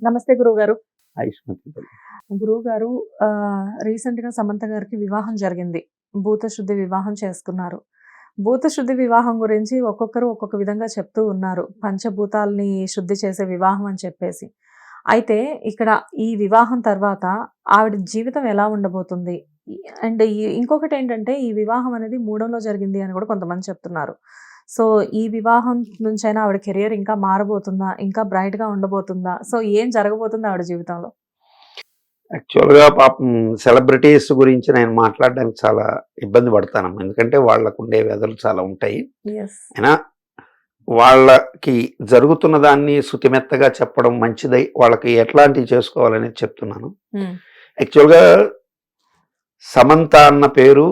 నమస్తే గురువుగారు. ఐష్మతి. గురువుగారు రీసెంట్‌గా సమంత గారికి వివాహం జరిగింది. భూతశుద్ధి వివాహం చేసుకున్నారు. భూతశుద్ధి వివాహం గురించి ఒక్కొక్కరు ఒక్కొక్క విధంగా చెప్తూ ఉన్నారు. పంచభూతాల్ని శుద్ధి చేసే వివాహం అని చెప్పేసి. అయితే ఇక్కడ ఈ వివాహం తర్వాత ఆవిడ జీవితం ఎలా ఉండబోతుంది? అండ్ ఇంకొకటేంటంటే ఈ వివాహం అనేది మూడంలో జరిగింది అని కూడా కొంతమంది చెప్తున్నారు. సో, ఈ వివాహం నుంచైనా ఆవిడ కెరియర్ ఇంకా మారబోతుందా? ఇంకా బ్రైట్‌గా ఉండబోతుందా? సో, ఏం జరగబోతుంది ఆవిడ జీవితంలో? యాక్చువల్‌గా పాపం సెలబ్రిటీస్ గురించి నేను మాట్లాడడానికి చాలా ఇబ్బంది పడతానమ్మా. ఎందుకంటే వాళ్ళకుండే వ్యధలు చాలా ఉంటాయి. యెస్. అయినా వాళ్ళకి జరుగుతున్న దాన్ని శుతిమెత్తగా చెప్పడం మంచిదై వాళ్ళకి ఎట్లాంటివి చేసుకోవాలనేది చెప్తున్నాను. హ్మ్. యాక్చువల్‌గా సమంత అన్న పేరు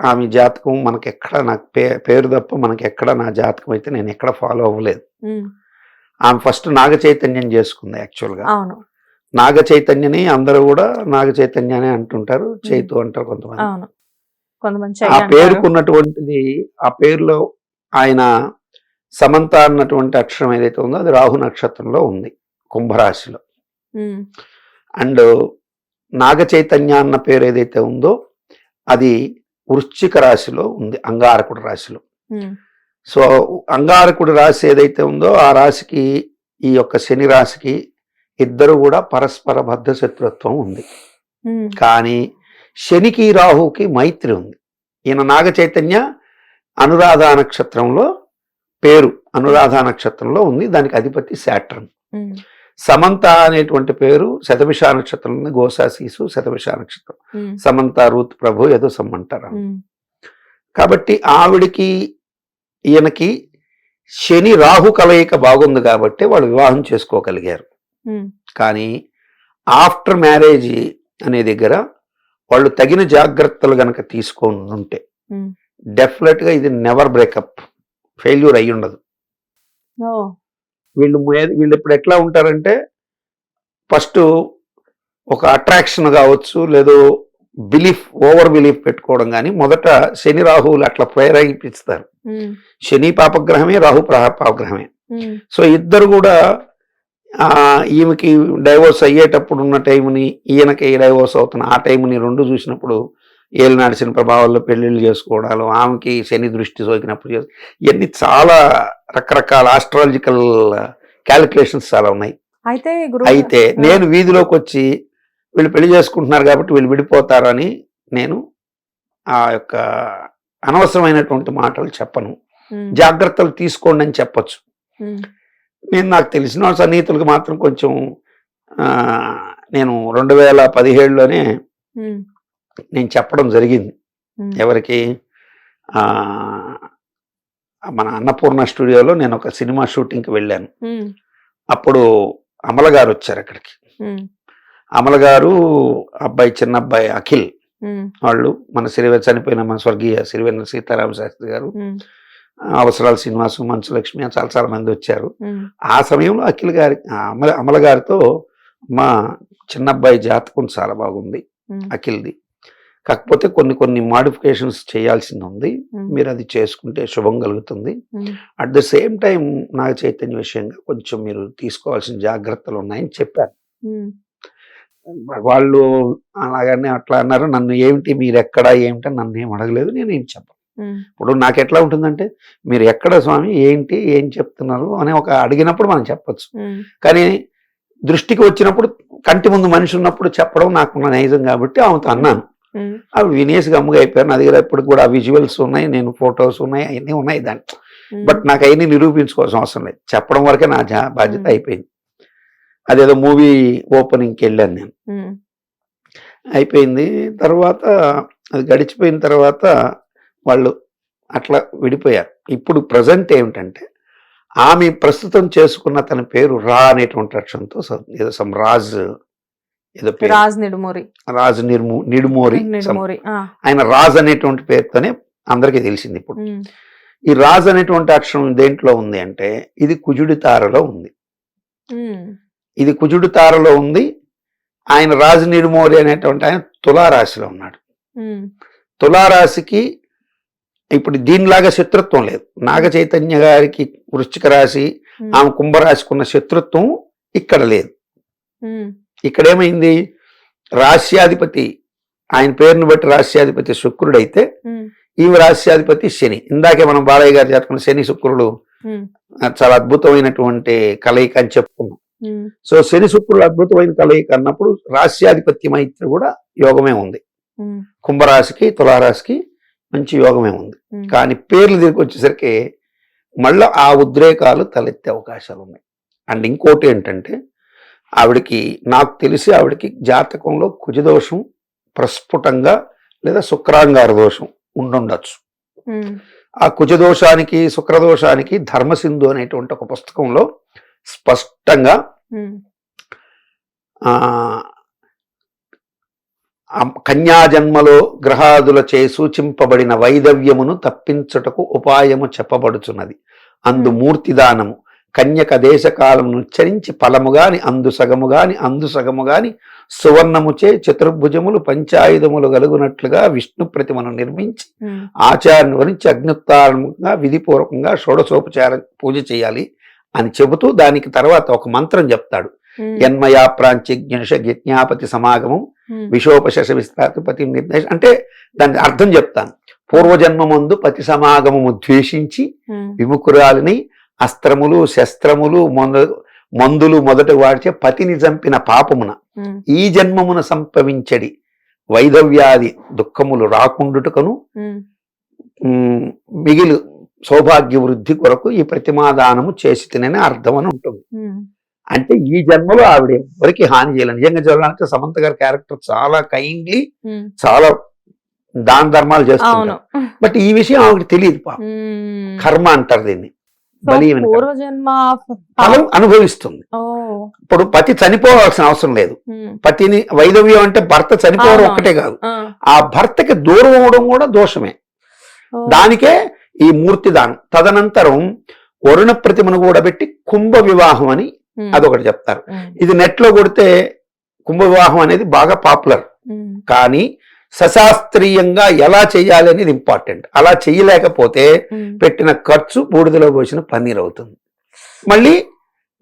ఆమె జాతకం మనకెక్కడ నాకు పేరు తప్ప మనకెక్కడ నా జాతకం అయితే నేను ఎక్కడ ఫాలో అవ్వలేదు. హ్మ్. ఆమె ఫస్ట్ నాగ చైతన్యం చేసుకుంది యాక్చువల్‌గా. అవును. నాగ చైతన్యని అందరూ కూడా నాగ చైతన్య అనే అంటుంటారు. చైతు అంటారు కొంతమంది. అవును. కొంతమంది ఆ చెయ్యి అంటారు. పేరుకున్నటువంటిది ఆ పేరులో ఆయన సమంత అన్నటువంటి అక్షరం ఏదైతే ఉందో అది రాహు నక్షత్రంలో ఉంది, కుంభరాశిలో. హ్మ్. అండ్ నాగ చైతన్య అన్న పేరు ఏదైతే ఉందో అది వృశ్చిక రాశిలో ఉంది, అంగారకుడి రాశిలో. హ్మ్. సో అంగారకుడి రాశి ఏదైతే ఉందో ఆ రాశికి ఈ యొక్క శని రాశికి ఇద్దరు కూడా పరస్పర బద్ధ శత్రుత్వం ఉంది. హ్మ్. కానీ శనికి రాహుకి మైత్రి ఉంది. ఈయన నాగ చైతన్య అనురాధ నక్షత్రంలో పేరు అనురాధ నక్షత్రంలో ఉంది, దానికి అధిపతి శాట్రన్. హ్మ్. సమంత అనేటువంటి పేరు శతభిష నక్షత్రం ఉంది, గోసాశీసు శతభిష నక్షత్రం. హ్మ్. సమంత రూత్ ప్రభు ఏదో సమ్మంటారు. హ్మ్. కాబట్టి ఆవిడికి ఈయనకి శని రాహు కలయిక బాగుంది కాబట్టి వాళ్ళు వివాహం చేసుకోగలిగారు. హ్మ్. కానీ ఆఫ్టర్ మ్యారేజ్ అనే దగ్గర వాళ్ళు తగిన జాగ్రత్తలు గనక తీసుకొని ఉంటే హ్మ్. డెఫినెట్గా ఇది నెవర్ బ్రేకప్, ఫెయిల్యూర్ అయ్యి ఉండదు. ఓహ్! వీళ్ళు ఇప్పుడు ఎట్లా ఉంటారంటే ఫస్ట్ ఒక అట్రాక్షన్ కావచ్చు, లేదో ఓవర్ బిలీఫ్ పెట్టుకోవడం, కానీ మొదట శని రాహువులు అట్లా ప్రేరేపిస్తారు. హ్మ్. శని పాపగ్రహమే, రాహు పాపగ్రహమే. హ్మ్. సో ఇద్దరు కూడా ఈమెకి డైవోర్స్ అయ్యేటప్పుడు ఉన్న టైంని, ఈయనకి డైవోర్స్ అవుతున్న ఆ టైంని రెండు చూసినప్పుడు ఏళ్ళు నడిచిన ప్రభావాల్లో పెళ్లిళ్ళు చేసుకోవడాలు, ఆమెకి శని దృష్టి సోకినప్పుడు ఇవన్నీ చాలా రకరకాల ఆస్ట్రాలజికల్ క్యాలిక్యులేషన్స్ చాలా ఉన్నాయి. అయితే నేను వీధిలోకి వచ్చి వీళ్ళు పెళ్లి చేసుకుంటున్నారు కాబట్టి వీళ్ళు విడిపోతారని నేను ఆ యొక్క అనవసరమైనటువంటి మాటలు చెప్పను. జాగ్రత్తలు తీసుకోండి అని చెప్పచ్చు. నేను నాకు తెలిసిన సన్నిహితులకు మాత్రం కొంచెం నేను 2017లోనే నేను చెప్పడం జరిగింది. ఎవరికి? మన అన్నపూర్ణ స్టూడియోలో నేను ఒక సినిమా షూటింగ్కి వెళ్ళాను. అప్పుడు అమల గారు వచ్చారు అక్కడికి. అమల గారు అబ్బాయి, చిన్న అబ్బాయి అఖిల్, వాళ్ళు మన చనిపోయిన మన స్వర్గీయ సిరివెన్నెల సీతారామ శాస్త్రి గారు, అవసరాల శ్రీనివాసు, మంచులక్ష్మి చాలా చాలా మంది వచ్చారు. ఆ సమయంలో అఖిల్ గారి అమల గారితో మా చిన్నబ్బాయి జాతకం చాలా బాగుంది అఖిల్ది, కాకపోతే కొన్ని మాడిఫికేషన్స్ చేయాల్సింది ఉంది, మీరు అది చేసుకుంటే శుభం కలుగుతుంది. At the same time Naga Chaitanya విషయంగా కొంచెం మీరు తీసుకోవాల్సిన జాగ్రత్తలు ఉన్నాయని చెప్పారు. వాళ్ళు అలాగనే అట్లా అన్నారు. నన్ను ఏమిటి మీరు ఎక్కడ ఏమిటి నన్ను ఏం అడగలేదు, నేను ఏం చెప్పను. ఇప్పుడు నాకు ఎట్లా ఉంటుందంటే మీరు ఎక్కడ స్వామి ఏంటి ఏం చెప్తున్నారు అని ఒక అడిగినప్పుడు మనం చెప్పచ్చు, కానీ దృష్టికి వచ్చినప్పుడు కంటి ముందు మనిషి ఉన్నప్పుడు చెప్పడం నాకు నైజం కాబట్టి ఆమెతో అన్నాను. అవి వినేసి గమ్ముగా అయిపోయారు. నా దగ్గర ఇప్పుడు కూడా విజువల్స్ ఉన్నాయి, నేను ఫొటోస్ ఉన్నాయి, అవన్నీ ఉన్నాయి దాన్ని. బట్ నాకు అవన్నీ నిరూపించుకోవాల్సిన అవసరం లేదు, చెప్పడం వరకే నా బాధ్యత అయిపోయింది. అదేదో మూవీ ఓపెనింగ్కి వెళ్ళాను నేను, అయిపోయింది. తర్వాత అది గడిచిపోయిన తర్వాత వాళ్ళు అట్లా విడిపోయారు. ఇప్పుడు ప్రజెంట్ ఏమిటంటే ఆమె ప్రస్తుతం చేసుకున్న తన పేరు రా అనేటువంటి అక్షరంతో ఏదో సమ్ రాజ్, ఏదో రాజ్ నిడుమోరి ఆయన రాజ్ అనేటువంటి పేరుతోనే అందరికీ తెలిసింది. ఇప్పుడు ఈ రాజ్ అనేటువంటి అక్షరం దేంట్లో ఉంది అంటే ఇది కుజుడి తారలో ఉంది. ఇది కుజుడి తారలో ఉంది. ఆయన రాజ్ నిడుమోరి అనేటువంటి ఆయన తులారాశిలో ఉన్నాడు. తులారాశికి ఇప్పుడు దీనిలాగా శత్రుత్వం లేదు. నాగ చైతన్య గారికి వృశ్చిక రాశి, ఆమె కుంభరాశికి ఉన్న శత్రుత్వం ఇక్కడ లేదు. ఇక్కడేమైంది, రాస్యాధిపతి ఆయన పేరును బట్టి రాస్యాధిపతి శుక్రుడైతే ఈమె రాస్యాధిపతి శని. ఇందాకే మనం బాలయ్య గారు చెప్పుకున్న శని శుక్రుడు చాలా అద్భుతమైనటువంటి కలయిక అని చెప్పుకున్నాం. సో శని శుక్రుడు అద్భుతమైన కలయిక అన్నప్పుడు రాస్యాధిపత్య మైత్రి కూడా యోగమే ఉంది. కుంభరాశికి తులారాశికి మంచి యోగమే ఉంది. కానీ పేర్లు తిరిగి వచ్చేసరికి మళ్ళీ ఆ ఉద్రేకాలు తలెత్తే అవకాశాలు ఉన్నాయి. అండ్ ఇంకోటి ఏంటంటే ఆవిడకి, నాకు తెలిసి ఆవిడకి జాతకంలో కుజదోషం ప్రస్ఫుటంగా లేదా శుక్రాంగార దోషం ఉండుండొచ్చు. ఆ కుజదోషానికి శుక్రదోషానికి ధర్మసింధు అనేటువంటి ఒక పుస్తకంలో స్పష్టంగా కన్యాజన్మలో గ్రహాదులచే సూచింపబడిన వైదవ్యమును తప్పించుటకు ఉపాయము చెప్పబడుచున్నది. అందు మూర్తిదానము కన్యక దేశకాలమును ఉచ్చరించి ఫలము గాని అందు సగము గాని సువర్ణముచే చతుర్భుజములు పంచాయుధములు గలుగునట్లుగా విష్ణు ప్రతిమను నిర్మించి ఆచార్యను వరించి అగ్నిత్తారంగా విధిపూర్వకంగా షోడశోపచార పూజ చేయాలి అని చెబుతూ దానికి తర్వాత ఒక మంత్రం చెప్తాడు. యన్మయా ప్రాంచిజ్ఞ జ్ఞాపతి సమాగమం విశోపశ విస్తాపతి నిర్దేశం. అంటే దాని అర్థం చెప్తాను. పూర్వజన్మమందు పతి సమాగమము ద్వేషించి విముఖురాలిని అస్త్రములు శస్త్రములు మందులు మొదట వాడిచే పతిని చంపిన పాపమున ఈ జన్మమున సంభవించడి వైదవ్యాది దుఃఖములు రాకుండుటకును మిగిలి సౌభాగ్య వృద్ధి కొరకు ఈ ప్రతిమాదానము చేసి తినని అర్థం అని ఉంటుంది. అంటే ఈ జన్మలో ఆవిడ ఎవరికి హాని చేయాలి. నిజంగా చెప్పాలంటే సమంత గారి క్యారెక్టర్ చాలా కైండ్లీ, చాలా దాన ధర్మాలు చేస్తుంది. బట్ ఈ విషయం ఆవిడకి తెలియదు. కర్మ అంటారు దీన్ని. ఫలం అనుభవిస్తుంది. ఇప్పుడు పతి చనిపోవాల్సిన అవసరం లేదు. పతిని వైదవ్యం అంటే భర్త చనిపోవడం ఒక్కటే కాదు, ఆ భర్తకి దూరం అవడం కూడా దోషమే. దానికే ఈ మూర్తి దానం. తదనంతరం వరుణ ప్రతిమను కూడా పెట్టి కుంభ వివాహం అని అదొకటి చెప్తారు. ఇది నెట్ లో కొడితే కుంభ వివాహం అనేది బాగా పాపులర్. కానీ సశాస్త్రీయంగా ఎలా చేయాలి అనేది ఇంపార్టెంట్. అలా చేయలేకపోతే పెట్టిన ఖర్చు బూడిదలో పోసిన పన్నీర్ అవుతుంది. మళ్ళీ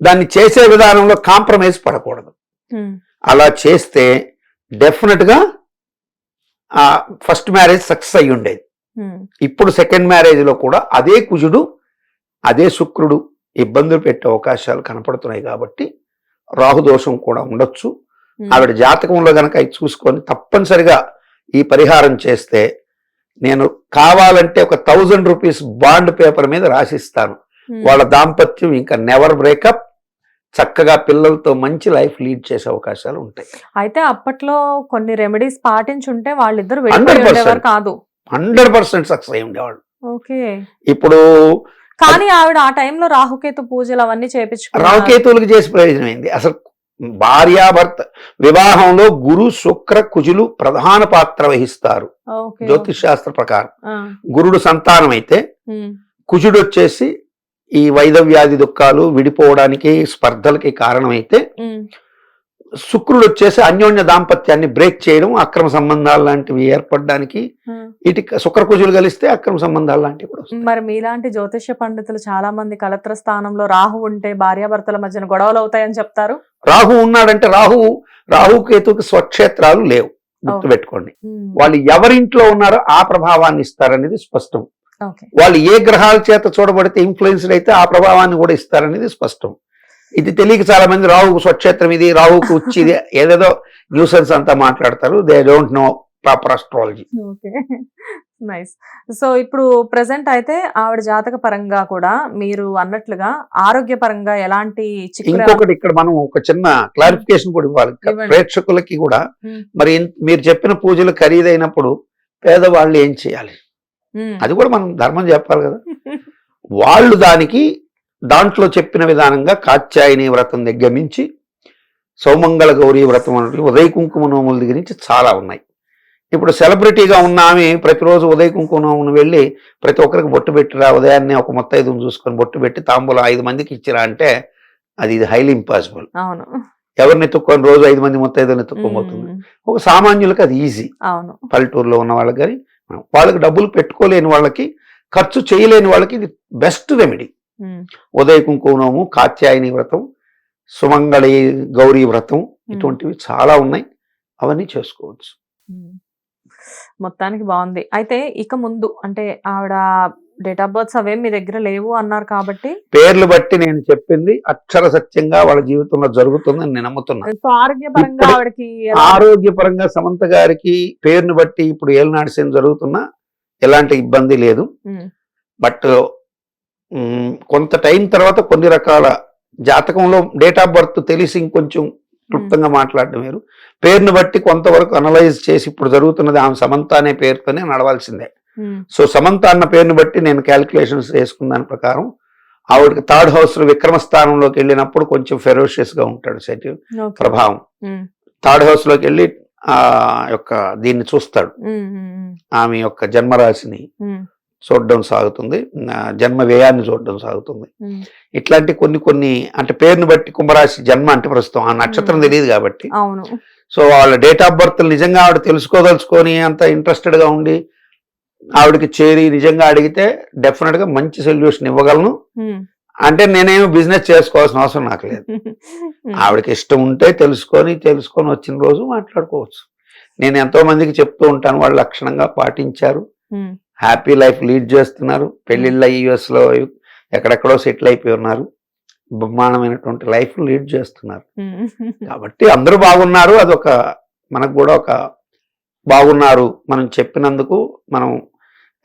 దాన్ని చేసే విధానంలో కాంప్రమైజ్ పడకూడదు. అలా చేస్తే డెఫినెట్ గా ఆ ఫస్ట్ మ్యారేజ్ సక్సెస్ అయ్యి ఉండేది. ఇప్పుడు సెకండ్ మ్యారేజ్ లో కూడా అదే కుజుడు అదే శుక్రుడు ఇబ్బందులు పెట్టే అవకాశాలు కనపడుతున్నాయి. కాబట్టి రాహుదోషం కూడా ఉండొచ్చు. ఆవిడ జాతకంలో గనక అవి చూసుకొని తప్పనిసరిగా ఈ పరిహారం చేస్తే నేను కావాలంటే ఒక 1000 రూపీస్ బాండ్ పేపర్ మీద రాసిస్తాను. వాళ్ళ దాంపత్యం ఇంకా నెవర్ బ్రేకప్, చక్కగా పిల్లలతో మంచి లైఫ్ లీడ్ చేసే అవకాశాలు ఉంటాయి. అయితే అప్పట్లో కొన్ని రెమెడీస్ పాటించుంటే వాళ్ళిద్దరు 100% సక్సెస్ అయి ఉండేవాళ్ళు. ఇప్పుడు కానీ ఆవిడ ఆ టైంలో రాహుకేతు పూజలు అవన్నీ చేపించుకున్నారు. రాహుకేతువులకు చేసి ప్రయోజనం ఏంది? అసలు భార్యాభర్త వివాహంలో గురు శుక్ర కుజులు ప్రధాన పాత్ర వహిస్తారు. జ్యోతిష్ శాస్త్ర ప్రకారం గురుడు సంతానం అయితే కుజుడు వచ్చేసి ఈ వైదవ్యాధి దుఃఖాలు విడిపోవడానికి స్పర్ధలకి కారణమైతే శుక్రుడు వచ్చేసి అన్యోన్య దాంపత్యాన్ని బ్రేక్ చేయడం, అక్రమ సంబంధాలు లాంటివి ఏర్పడడానికి ఇటు శుక్రకుజులు కలిస్తే అక్రమ సంబంధాలు లాంటివి కూడా. మరి మీలాంటి జ్యోతిష్య పండితులు చాలా మంది కలత్ర స్థానంలో రాహు ఉంటే భార్యాభర్తల మధ్యన గొడవలు అవుతాయని చెప్తారు. రాహు ఉన్నాడంటే రాహుకేతుకి స్వక్షేత్రాలు లేవు, గుర్తుపెట్టుకోండి. వాళ్ళు ఎవరింట్లో ఉన్నారో ఆ ప్రభావాన్ని ఇస్తారనేది స్పష్టం. వాళ్ళు ఏ గ్రహాల చేత చూడబడితే ఇన్ఫ్లుయెన్స్డ్ అయితే ఆ ప్రభావాన్ని కూడా ఇస్తారనేది స్పష్టం. ఇది తెలియక చాలా మంది రాహుకు స్వక్షేత్రం ఇది, రాహుకు ఉచ్చి ఇది, ఏదేదో న్యూసెన్స్ అంతా మాట్లాడతారు. They don't know proper astrology. Nice. So ఇప్పుడు ప్రెసెంట్ అయితే ఆవిడ జాతక పరంగా కూడా మీరు అన్నట్లుగా ఆరోగ్య పరంగా ఎలాంటి ఇంకొకటి ఇక్కడ మనం ఒక చిన్న క్లారిఫికేషన్ కూడా ఇవ్వాలి ప్రేక్షకులకి కూడా. మరి మీరు చెప్పిన పూజలు ఖరీదైనప్పుడు పేదవాళ్ళు ఏం చేయాలి అది కూడా మనం ధర్మం చెప్పాలి కదా. వాళ్ళు దాంట్లో చెప్పిన విధానంగా కాత్యాయని వ్రతం దగ్గర నుంచి సౌమంగళ గౌరీ వ్రతం అంటే ఉదయ కుంకుమ నోముల దగ్గర నుంచి చాలా ఉన్నాయి. ఇప్పుడు సెలబ్రిటీగా ఉన్న ఆమె ప్రతిరోజు ఉదయ కుంకుమ నోమును వెళ్ళి ప్రతి ఒక్కరికి బొట్టు పెట్టిరా, ఉదయాన్నే ఒక ముత్తైదును చూసుకొని బొట్టు పెట్టి తాంబూలం 5 మందికి ఇచ్చిరా అంటే అది హైలీ ఇంపాసిబుల్. ఎవరిని ఎత్తుక్కొని రోజు 5 మంది ముత్తైదులను ఎత్తుక్కోబోతుంది. ఒక సామాన్యులకు అది ఈజీ. పల్లెటూరులో ఉన్న వాళ్ళకి కానీ వాళ్ళకి డబ్బులు పెట్టుకోలేని వాళ్ళకి, ఖర్చు చేయలేని వాళ్ళకి ఇది బెస్ట్ రెమెడీ. ఉదయ కుంకుమ నోము, కాత్యాయని వ్రతం, సుమంగళి గౌరీ వ్రతం, ఇటువంటివి చాలా ఉన్నాయి, అవన్నీ చేసుకోవచ్చు. మొత్తానికి బాగుంది. అయితే ఇక ముందు అంటే ఆవిడ డేట్ ఆఫ్ బర్త్స్ అవేం మీ దగ్గర లేవు అన్నారు కాబట్టి పేర్లు బట్టి నేను చెప్పింది అక్షర సత్యంగా వాళ్ళ జీవితంలో జరుగుతుందని నేను నమ్ముతున్నాను. సో ఆరోగ్యపరంగా ఇప్పుడు ఆవిడకి ఆరోగ్యపరంగా సమంత గారికి పేరును బట్టి ఇప్పుడు ఏలినాటి శని జరుగుతున్నా ఎలాంటి ఇబ్బంది లేదు. బట్ కొంత టైం తర్వాత కొన్ని రకాల జాతకంలో డేట్ ఆఫ్ బర్త్ తెలిసి ఇంకొంచెం క్లుప్తంగా మాట్లాడడం వేరు. పేరును బట్టి కొంతవరకు అనలైజ్ చేసి ఇప్పుడు జరుగుతున్నది ఆమె సమంత అనే పేరుతోనే నడవాల్సిందే. సో సమంత అన్న పేరుని బట్టి నేను క్యాలిక్యులేషన్స్ వేసుకున్న దాని ప్రకారం ఆవిడకి థర్డ్ హౌస్ లో విక్రమ స్థానంలోకి వెళ్ళినప్పుడు కొంచెం ఫెరోషియస్ గా ఉంటాడు సెట్ ప్రభావం. థర్డ్ హౌస్ లోకి వెళ్ళి ఆ యొక్క దీన్ని చూస్తాడు, ఆమె యొక్క జన్మరాశిని చూడడం సాగుతుంది, జన్మ వ్యయాన్ని చూడడం సాగుతుంది. ఇట్లాంటి కొన్ని అంటే పేరుని బట్టి కుంభరాశి జన్మ అంటే ప్రస్తుతం ఆ నక్షత్రం తెలియదు కాబట్టి, సో వాళ్ళ డేట్ ఆఫ్ బర్త్ నిజంగా ఆవిడ తెలుసుకోదలుచుకొని అంత ఇంట్రెస్టెడ్ గా ఉండి ఆవిడకి చేరి నిజంగా అడిగితే డెఫినెట్ గా మంచి సొల్యూషన్ ఇవ్వగలను. అంటే నేనేమి బిజినెస్ చేసుకోవాల్సిన అవసరం నాకు లేదు. ఆవిడకి ఇష్టం ఉంటే తెలుసుకొని వచ్చిన రోజు మాట్లాడుకోవచ్చు. నేను ఎంతో మందికి చెప్తూ ఉంటాను, వాళ్ళు లక్షణంగా పాటించారు, హ్యాపీ లైఫ్ లీడ్ చేస్తున్నారు, పెళ్లిళ్ళ యుఎస్ లో ఎక్కడెక్కడో సెటిల్ అయిపోయి ఉన్నారు, బ్రహ్మాండమైనటువంటి లైఫ్ లీడ్ చేస్తున్నారు. కాబట్టి అందరూ బాగున్నారు, అదొక మనకు కూడా ఒక బాగున్నారు మనం చెప్పినందుకు. మనం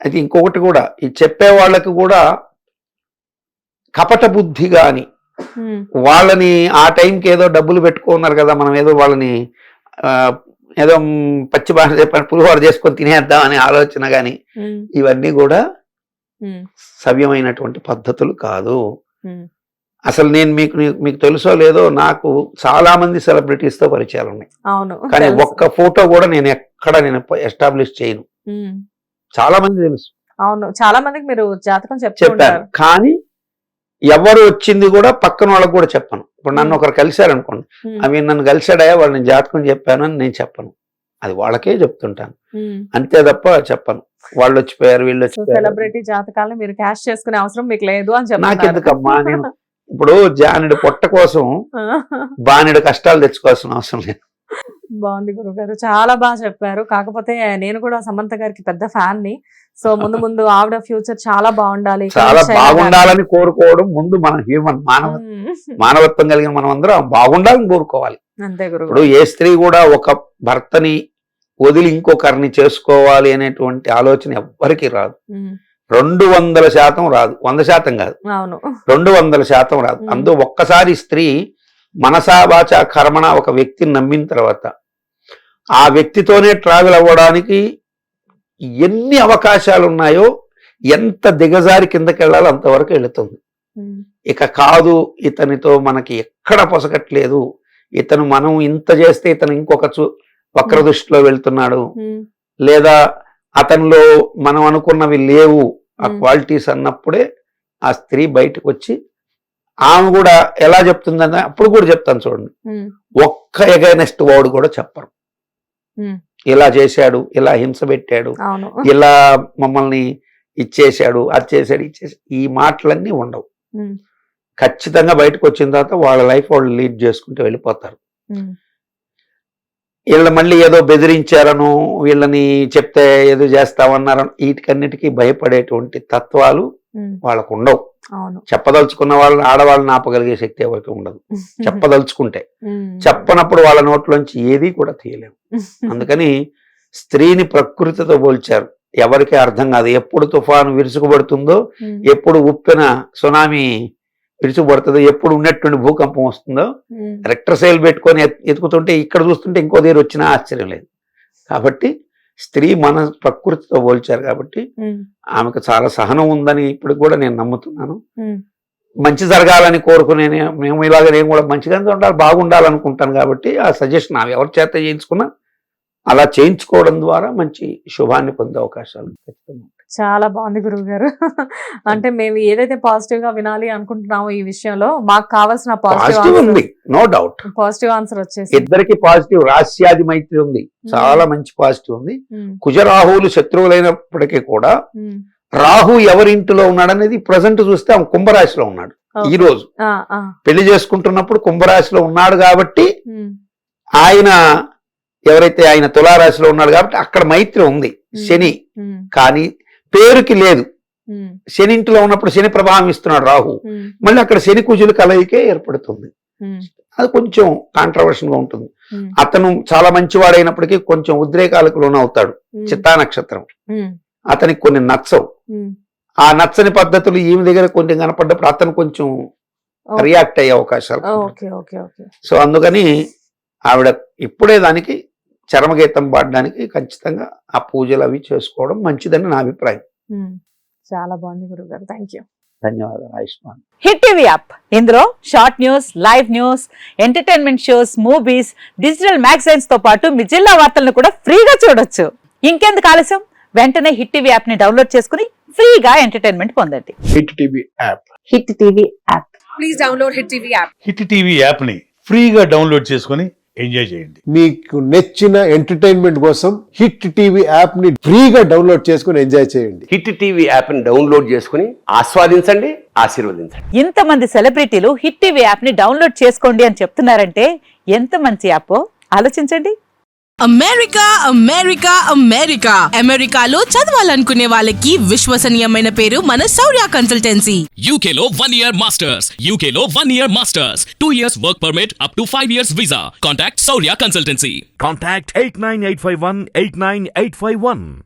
అయితే ఇంకొకటి కూడా ఈ చెప్పే వాళ్ళకి కూడా కపట బుద్ధి గాని వాళ్ళని ఆ టైంకి ఏదో డబ్బులు పెట్టుకున్నారు కదా, మనం ఏదో వాళ్ళని ఏదో పచ్చి భాష చెప్పని పులిహోర చేసుకొని తినేద్దాం అనే ఆలోచన గాని ఇవన్నీ కూడా సవ్యమైనటువంటి పద్ధతులు కాదు. అసలు నేను మీకు తెలుసో లేదో, నాకు చాలా మంది సెలబ్రిటీస్ తో పరిచయాలు ఉన్నాయి, కానీ ఒక్క ఫోటో కూడా నేను ఎస్టాబ్లిష్ చేయను. చాలా మంది తెలుసు, అవును, చాలా మందికి మీరు జాతకం చెప్పారు, కానీ ఎవరు వచ్చింది కూడా పక్కన వాళ్ళకి కూడా చెప్పను. ఇప్పుడు నన్ను ఒకరు కలిశారు అనుకోండి, అవి నన్ను కలిశాడయా వాళ్ళు నేను జాతకం చెప్పాను అని నేను చెప్పను, అది వాళ్ళకే చెప్తుంటాను అంతే తప్ప చెప్పను. వాళ్ళు వచ్చిపోయారు వీళ్ళు వచ్చిపోయారు. సెలబ్రిటీ జాతకాలను మీరు క్యాష్ చేసుకునే అవసరం మీకు లేదు అని చెప్పి నాకెందుకమ్మా, నేను ఇప్పుడు జానుడి పొట్ట కోసం బానుడి కష్టాలు తెచ్చుకోవాల్సిన అవసరం లేదు. బాగుంది గురుగారు, చాలా బాగా చెప్పారు. కాకపోతే నేను కూడా సమంత గారికి పెద్ద ఫ్యాన్ ని. సో ముందు ఆవిడ ఫ్యూచర్ చాలా బాగుండాలి, చాలా బాగుండాలని కోరుకోవడం ముందు మన హ్యూమన్ మానవత్వం కలిగిన మనం అందరం బాగుండాలని కోరుకోవాలి. అంతే గురు. ఇప్పుడు ఏ స్త్రీ కూడా ఒక భర్తని వదిలి ఇంకొకరిని చేసుకోవాలి అనేటువంటి ఆలోచన ఎవ్వరికి రాదు. 200% రాదు, 100% కాదు, 200% రాదు. అందులో ఒక్కసారి స్త్రీ మనసా వాచా కర్మణ ఒక వ్యక్తిని నమ్మిన తర్వాత ఆ వ్యక్తితోనే ట్రావెల్ అవ్వడానికి ఎన్ని అవకాశాలు ఉన్నాయో, ఎంత దిగజారి కిందకి వెళ్ళాలో అంతవరకు వెళుతుంది. ఇక కాదు ఇతనితో మనకి ఎక్కడ పొసగట్లేదు, ఇతను మనం ఇంత చేస్తే ఇతను ఇంకొక వక్ర దృష్టిలో వెళ్తున్నాడు, లేదా అతనిలో మనం అనుకున్నవి లేవు ఆ క్వాలిటీస్ అన్నప్పుడే ఆ స్త్రీ బయటకు వచ్చి ఆమె కూడా ఎలా చెప్తుందని అప్పుడు కూడా చెప్తాను చూడండి, ఒక్క ఎగైనెస్ట్ వాడు కూడా చెప్పరు. ఇలా చేశాడు, ఇలా హింస పెట్టాడు, ఇలా మమ్మల్ని ఇచ్చేశాడు, అది చేశాడు, ఈ మాటలన్నీ ఉండవు. ఖచ్చితంగా బయటకు వచ్చిన తర్వాత వాళ్ళ లైఫ్ వాళ్ళు లీడ్ చేసుకుంటూ వెళ్ళిపోతారు. వీళ్ళ మళ్ళీ ఏదో బెదిరించారను, వీళ్ళని చెప్తే ఏదో చేస్తామన్నారను, వీటికన్నిటికీ భయపడేటువంటి తత్వాలు వాళ్ళకు ఉండవు. చెప్పదలుచుకున్న వాళ్ళని ఆడవాళ్ళని ఆపగలిగే శక్తి ఎవరికి ఉండదు. చెప్పదలుచుకుంటే, చెప్పనప్పుడు వాళ్ళ నోట్లోంచి ఏది కూడా తీయలేము. అందుకని స్త్రీని ప్రకృతితో పోల్చారు, ఎవరికి అర్థం కాదు. ఎప్పుడు తుఫాను విరుచుకుపడుతుందో, ఎప్పుడు ఉప్పెన సునామీ విరుచుకుపడుతుందో, ఎప్పుడు ఉన్నటువంటి భూకంపం వస్తుందో, రెక్టర్ సైల్ పెట్టుకొని ఎతుకుతుంటే ఇక్కడ చూస్తుంటే ఇంకో దగ్గర వచ్చినా ఆశ్చర్యం లేదు. కాబట్టి స్త్రీ మన ప్రకృతితో పోల్చారు కాబట్టి ఆమెకు చాలా సహనం ఉందని ఇప్పుడు కూడా నేను నమ్ముతున్నాను. మంచి జరగాలని కోరుకునే మేము ఇలాగ నేను కూడా మంచిగానే ఉండాలి, బాగుండాలనుకుంటాను. కాబట్టి ఆ సజెషన్ ఆమె ఎవరి చేత చేయించుకున్నా అలా చేయించుకోవడం ద్వారా మంచి శుభాన్ని పొందే అవకాశాలు ఖచ్చితంగా. చాలా బాగుంది గురువు గారు. అంటే మేము ఏదైతే పాజిటివ్ గా వినాలి అనుకుంటున్నామో ఈ విషయంలో మాకు కావాల్సిన పాజిటివ్ ఉంది, నో డౌట్. పాజిటివ్ ఆన్సర్ వచ్చేసి ఇద్దరికి పాజిటివ్. రాస్యాది మైత్రి ఉంది, చాలా మంచి పాజిటివ్ ఉంది. కుజరాహువులు శత్రువులైనప్పటికీ కూడా రాహు ఎవరింటిలో ఉన్నాడనేది ప్రజెంట్ చూస్తే ఆమె కుంభరాశిలో ఉన్నాడు. ఈ రోజు పెళ్లి చేసుకుంటున్నప్పుడు కుంభరాశిలో ఉన్నాడు కాబట్టి ఆయన ఎవరైతే ఆయన తులారాశిలో ఉన్నాడు కాబట్టి అక్కడ మైత్రి ఉంది శని, కానీ పేరుకి లేదు. శని ఇంటిలో ఉన్నప్పుడు శని ప్రభావం ఇస్తున్నాడు రాహు, మళ్ళీ అక్కడ శని కుజుల కలయికే ఏర్పడుతుంది. అది కొంచెం కాంట్రవర్షన్ గా ఉంటుంది. అతను చాలా మంచివాడైనప్పటికీ కొంచెం ఉద్రేకాలకు లోనవుతాడు. చిత్తా నక్షత్రం అతనికి కొన్ని నచ్చవు. ఆ నచ్చని పద్ధతులు ఈమె దగ్గర కొంచెం కనపడ్డప్పుడు అతను కొంచెం రియాక్ట్ అయ్యే అవకాశాలు. సో అందుకని ఆవిడ ఇప్పుడే దానికి చరమగీతం పాడడానికి ఖచ్చితంగా ఆ పూజలు అవి చేసుకోవడం మంచిదని నా అభిప్రాయం. చాలా బాగుంది గురుగారు, థ్యాంక్ యూ. ధన్యవాదాలు ఆయుష్మాన్. హిట్ టీవీ యాప్, ఇందులో short news, live news, entertainment shows, movies, digital magazines తో పాటు మీ జిల్లా వార్తలను కూడా ఫ్రీగా చూడొచ్చు. ఇంకెందుకు ఆలస్యం, వెంటనే హిట్ టీవీ యాప్ ని డౌన్లోడ్ చేసుకుని ఫ్రీగా ఎంటర్టైన్మెంట్ పొందండి. Hit TV app. Hit TV app. Please download hit TV app. Hit TV app ని ఫ్రీగా డౌన్లోడ్ చేసుకొని ఎంజాయ్ చేయండి. మీకు నచ్చిన ఎంటర్టైన్మెంట్ కోసం హిట్ టీవీ యాప్ ని ఫ్రీగా డౌన్లోడ్ చేసుకుని ఎంజాయ్ చేయండి. హిట్ టీవీ యాప్ ని డౌన్లోడ్ చేసుకుని ఆస్వాదించండి, ఆశీర్వదించండి. ఇంతమంది సెలబ్రిటీలు హిట్ టీవీ యాప్ ని డౌన్లోడ్ చేసుకోండి అని చెప్తున్నారంటే ఎంత మంచి యాప్ ఆలోచించండి. అమెరికా అమెరికా అమెరికా అమెరికాలో చదవాలనుకునే వాళ్ళకి విశ్వసనీయమైన పేరు మన శౌర్య కన్సల్టెన్సీ. UK లో 1 year masters, UK లో 1 year masters, 2 years work permit up to 5 years visa. Contact Saurya Consultancy. Contact 89851 89851.